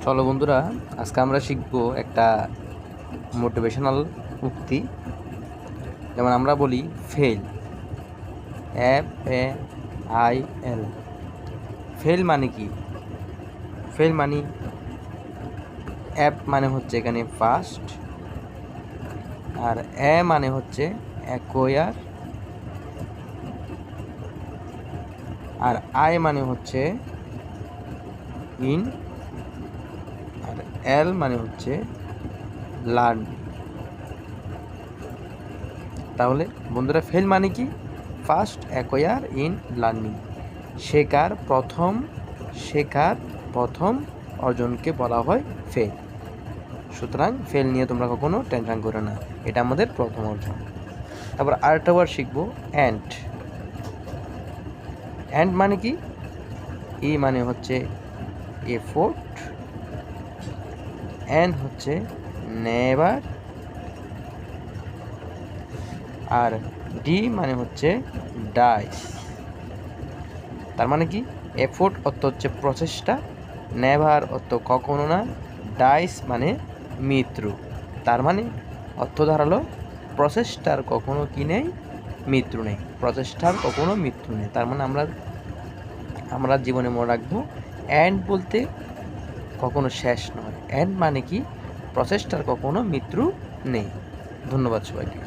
চলো বন্ধুরা, আজকে আমরা শিখবো একটা মোটিভেশনাল উক্তি। যেমন আমরা বলি ফেল, FAIL। ফেল মানে কি? ফেল মানে মানে হচ্ছে এখানে ফার্স্ট, আর মানে হচ্ছে অ্যাকোয়ার, আর মানে হচ্ছে ইন, আর এল মানে হচ্ছে লার্ন। তাহলে বন্ধুরা, ফেল মানে কি? First acquire in learning. শেখার প্রথম অর্জনকে বলা হয় ফেল। সুতরাং ফেল নিয়ে তোমরা কখনো টেনশন করো না, এটা আমাদের প্রথম অর্জন। তারপর আরেকটা ওয়ার্ড শিখবো, অ্যান্ড। অ্যান্ড মানে কি? মানে হচ্ছে এফোর্ট, এন হচ্ছে নেভার, আর ডি মানে হচ্ছে ডাইস। তার মানে কি? এফোর্ট অর্থ হচ্ছে প্রচেষ্টা, নেভার অর্থ কখনো না, ডাইস মানে মৃত্যু। তার মানে অর্থ দাঁড়ালো প্রচেষ্টার কখনো কি নেই? মৃত্যু নেই। প্রচেষ্টার কখনো মৃত্যু নেই। তার মানে আমরা জীবনে মনে রাখবো, অ্যান্ড বলতে কখনো শেষ নয়। অ্যান্ড মানে কি? প্রচেষ্টার কখনো মৃত্যু নেই। ধন্যবাদ সবাইকে।